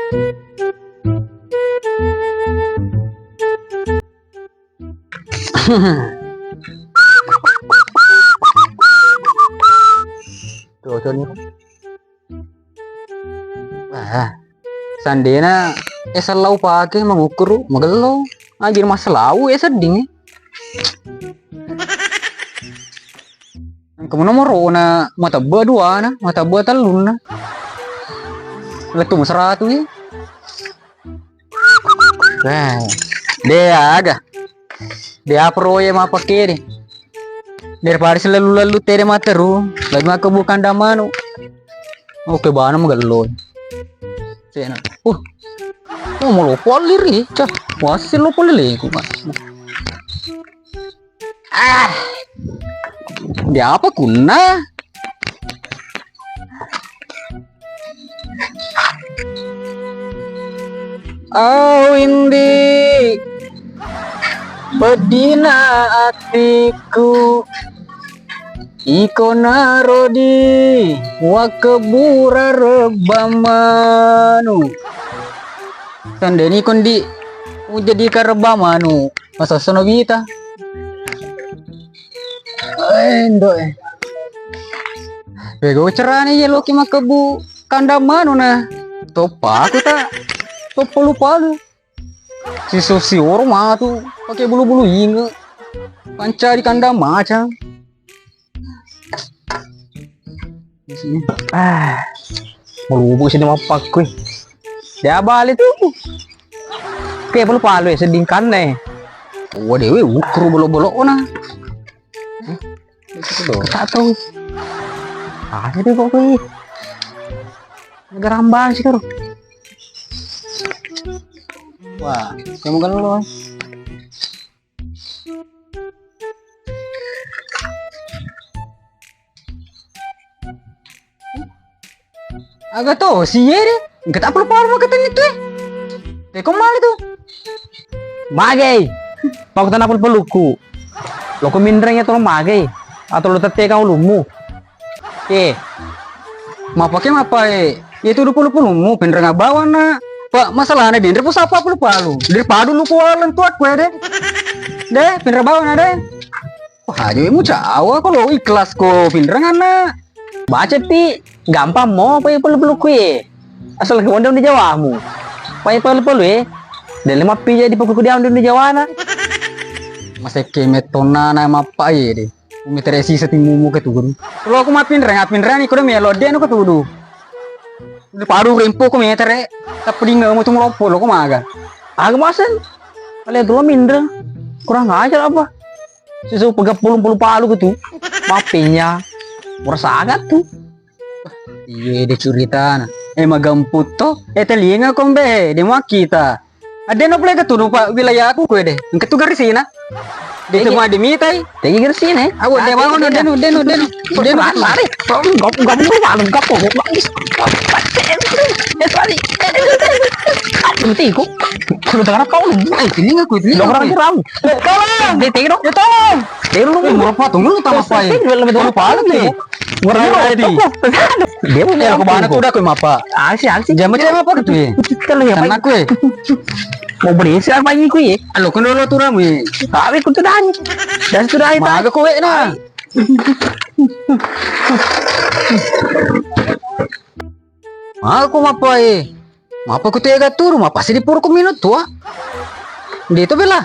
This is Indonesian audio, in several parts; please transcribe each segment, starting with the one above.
Tuh nih. Wah, sandena salau pakai mengukur magelo. Anjir masalah seding. Kamu nomor na mata buah dua na mata buah telur na. Letung 100 ya. Wah, dia agak. Dia pro ya mah pakai deh. Daripada selalu tere materu, lagi mah bukan damanu. Oke bana magalo. Cena. Mau lo polir nih, cah. Wasil lo polir ku mas. Dia apa kuna? Oh indi bedina atiku iko narodi wakebura rebamanu sandeni kondi jadi karebamanu masa sonobita endo bego cerani ya loki makebu kandamanu na topa aku tak topa lupa lu si orma tuh pakai bulu-bulu inge panca di kandang macam bulu sini apa kue dia balik tuh kayak bulu palu ya sedingkan nih dewe ukur bulu-bulu na tak tahu ada deh kok kue gerambang sih karo. Wah, kamu kan lo. Agak tuh sih ya deh. Enggak tak perlu kata itu. Kok mal itu? Magai. Mau kita napul peluku. Lo kemindrengnya tuh magai. Atau lo tete kau lumu. Mapake mapai. Itu lupa lumu pendreng bawa na. Pak masalahnya dia repus apa palu daripada lu kualan tuat gue deh pinter bawa deh wah jadi mu cawa kalau ikhlas ko pinter ngana baca ti gampang mau apa perlu kue asal ke di Jawamu apa perlu dan 5 pi jadi pokok dia di Jawa na masih kemetona na apa ya deh umi teresi setimumu ketudu kalau aku mah pinter nih kudu melo dia nu ketudu paru rempo ko meter tapi nggak mau tunggu lopo lo kok maga agak masen kalian dulu minder kurang ajar apa susu pegang puluh palu gitu mapinya merasa agak tuh iya deh cerita magamput toh telinga kombe demo kita ada no play ketuduh pak wilayah aku kue deh ketu garis sini di semua dimitai tinggi garis sini aku udah mau denu lari nggak nanti kok kalau dengar kau ini nggak kuit ini orang jeram tolong tolong tolong berapa tunggu lu tambah apa ya lebih dulu paling nih berapa dia punya kemana tuh udah kue apa aksi jam apa gitu ya kalau ya apa kue mau beli sih apa ini kue lo kan dulu tuh rame tapi kau tuh dan sudah itu agak kue nah aku mapai mapa ku tega turu mapa sih di pur ku minut tua di itu bela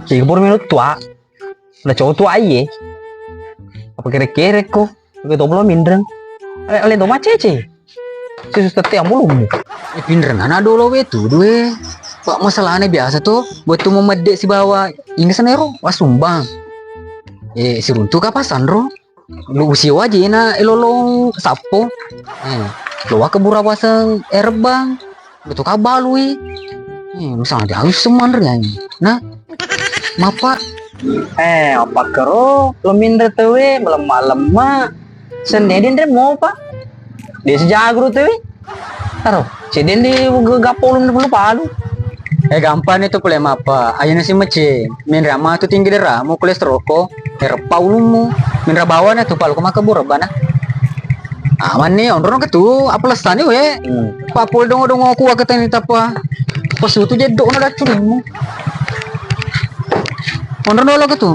si pur minut tua udah cowok tua aye apa kira-kira kok begitu belum mindreng ale do macece khusus tete yang belum mindreng anak dulu itu dua pak masalahnya biasa tuh buat tuh memedek si bawah ini senero wasumbang si runtuh kapasan ro lu usia wajib na elolong sapo lu kebura pasang erbang betul kabalui misalnya dia harus semuanya nah mapa apa kero lu minder tuwe melemah sendiri dia mau apa dia sejagru tuwe taruh cedin di gapolum di puluh palu gampang itu kuliah apa ayana si mece minra mah tu tinggi dera mau kolesterol ko paulumu minra bawa na tu palu kemaka bura bana Aman nih, ondro ke tu, apa lesannya we? Papul dong aku kata ini apa? Pas itu jadi dong ada curimu. Ondro dulu ke tu.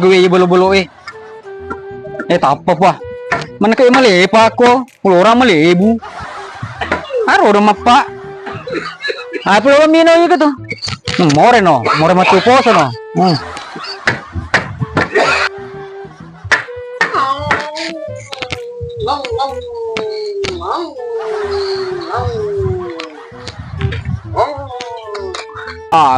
Gue bulu-bulu tak apa. Mana kayak malepa ko, orang malebu. Aro udah mapa. Apa lo mino gitu? More matu poso no.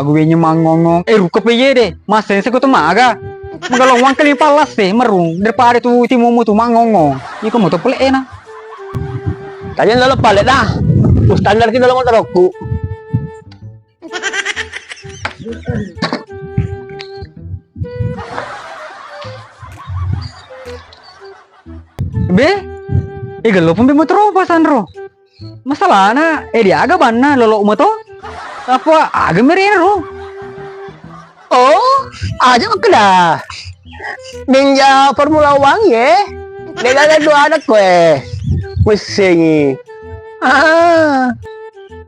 Gue nyemangongong. Ruka peye deh. Mas saya tuh maga. Magalang wang kali palas merung. Daripada tuh timumu tuh mangongong. Iko mo to pala na. Kalian lalu palit dah. Standar kita dalam motor aku. Be, galo pun motor apa Sandro? Masalah na, dia agak bana lolo mo to? Apa agak merero? Oh, aja dah. Ninja Formula One ya. Dengan dua anak gue. Mesingi.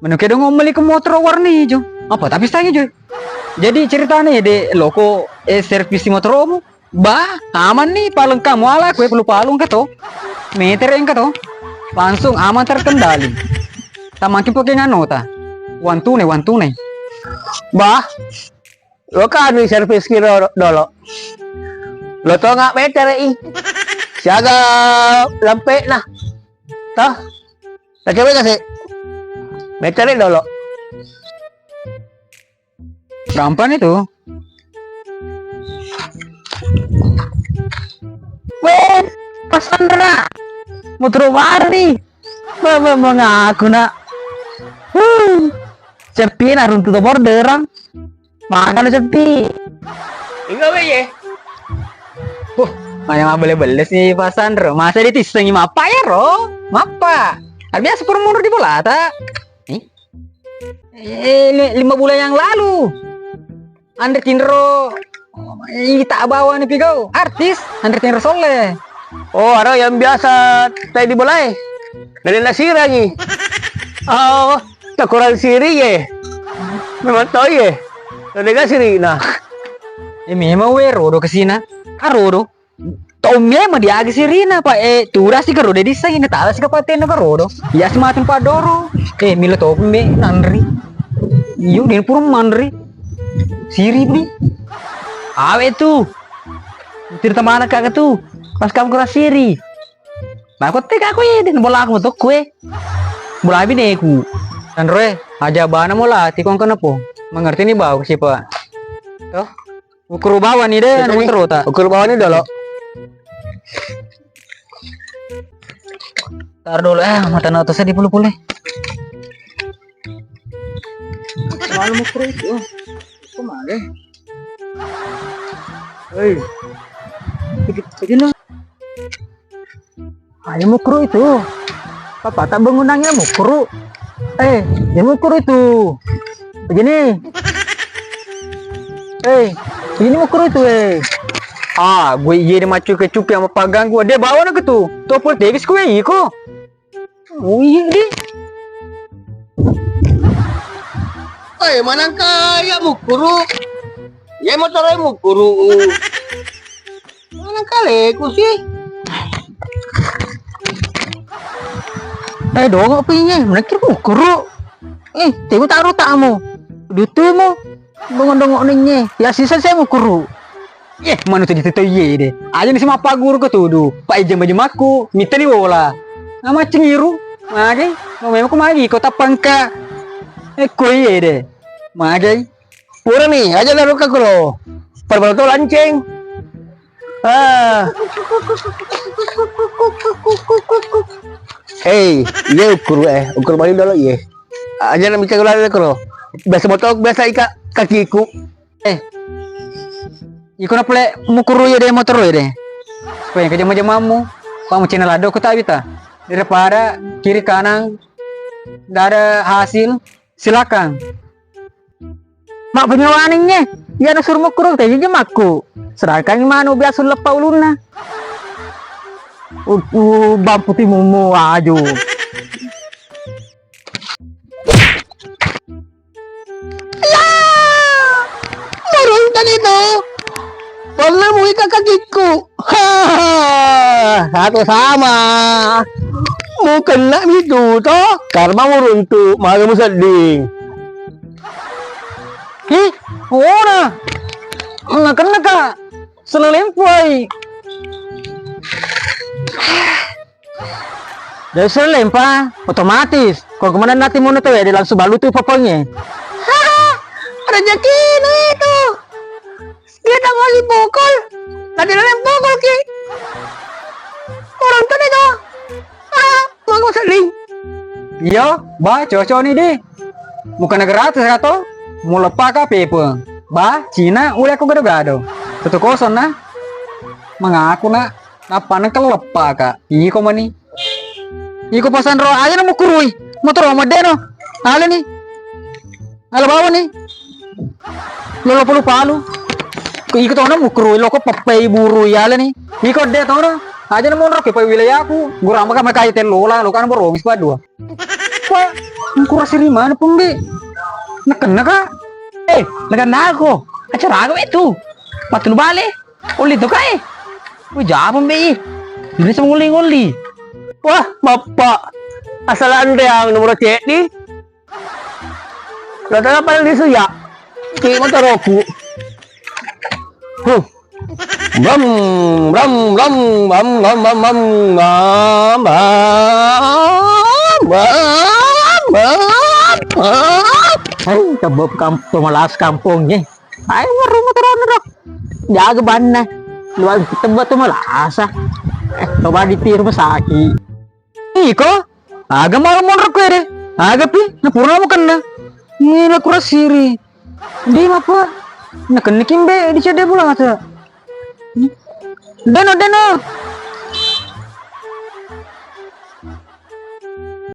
Menuke dong ngomeli ke motor warni hijau. Apa tapi saya jo. Jadi ceritanya de loko servis motor mu. Bah, aman nih paling kamu ala kue perlu palung kato. Meter yang kato. Langsung aman terkendali. Tak makin pakai nganota. Wantune. Bah, lo kan servis kira dolo. Lo tau nggak meter siaga lampe nah. Toh, tak coba kasih meternya dulu. Gampang itu. Weh, Sandra, motor wari, mengaku nak. Sepi nak runtuh borderan, makan sepi. Enggak weh. Yang boleh-boleh sih Pak Sandro. Masa ditisengi mapa ya ro? Mapa? Biasa permuru di bola tak? 5 bulan yang lalu. Andre Tindro tak bawa nih pigau. Artis Andre Tindro Soleh. Oh, ada yang biasa tadi di bola dari nasira nih. Oh, tak kurang siri ye. Memang tahu ye. Ada siri nah. Memang wero kesina. Arodo. Tomnya mah dia agak sirina pak tura sih karo dedi saya ini tahu sih kapaten karo do ya sematin padoro milo to me nandri iyo din puro mandri siri beli awe tuh cerita mana kagak tuh pas kamu kena siri nah aku tek aku ya din bola aku tuh kue bola abi neku Sandro aja bana mola tikong kenapa mengerti nih bau siapa tuh ukur bawah nih deh terus tak ukur bawah nih dulu. Tar dulu mata natusnya di puluh-puluh. Selalu mukro itu. Kemana? Hei. Begini. Ayo mukro itu. Papa tak bangunannya mukro. Ya mukro itu. Begini. Begini mukro itu gue iya macu ke cupi sama pagang gue dia bawa nak tuh topol Davis gue iko. Oh iya deh. Mana kaya mukuru? Ya motornya mukuru. Mana kali ku sih? Dong apa ini? Mereka mukuru. Tengok taruh tamu. Dutu mo. Dongong ningnya. Ya sisa saya mukuru. Mana tuh dito deh. Aja nih sama Pak Guru ketuduh. Pak Ijam aku, minta nih bola. Nama cengiru. Lagi, memang aku lagi kota pangka. Kue deh. Magay. Pura nih, aja naruh ke kuro. Perbal tuh lanceng. Iya ukur balik dulu ya. Aja na bicara lagi kuro. Biasa motok, biasa ika kakiku. Iko na pala mukuru ya deh motor ya deh. Supaya kerja mamu. Kamu channel lado ko tabi ta. Daripada kiri kanan nggak ada hasil, silakan. Mak penyawaannya, ya na suruh mukuru tadi aja maku. Sedangkan mana biasa lepa uluna. Bang putih mumu aja. Marunong ka nito! Wala mo ikakakiku! Ha! Satu sama! Mukan na mito to! Karma mo runto, maga mo sading! Oo na! Nakan ka! Selalempoy! Dari selempa, otomatis. Kalau kemana nanti mau tuh ya, dia langsung balu tuh popolnya. Rezeki na ito! Kita ngali bukol! Tadi na lang bukol ki! Orang to nito! Maga mo sading! Iya, ba, cocok nih deh. Bukan gratis kato. Mau lepa ka pepe. Ba, Cina, udah aku gado-gado. Tutup kosong na. Mengaku na, apa na kelepa ka. Iya kok mani. Iko pasan ro aja na mukurui. Motor sama deno. Ale nih. Ale bawa nih. Lolo pelu palu. Iko tono mukurui loko papai buru ya ale nih. Iko de tono. Aja na monro ke pa wilayahku. Gura maka makai telola lo kan borong ispa dua. Wah, mukura siri mana pumbe. Neken ka? Naganda ako! Acara ako ito! Patulong bale! Uli to ka eh! Uy, japon ba eh! Hindi sa nguling-uli! Wah, bapak! Asalaan rin ang numero 7 ni? Lata na pala di suya! Kaya mo taroku! Bram! Bram! Bram! Bram! Bram! Bram! Bram! Bram! Bram! Bram! Ay, kabab kampung malas kampungnya. Ay, rumah terus dok. Jaga bana. Luar tebak tuh malas. Coba ditir masaki. Iko, agak malam monrok gue deh. Agak pi, napurna mo kena. Ini kurang siri. Di apa? Nakenikin be di cede pulang asa. Deno.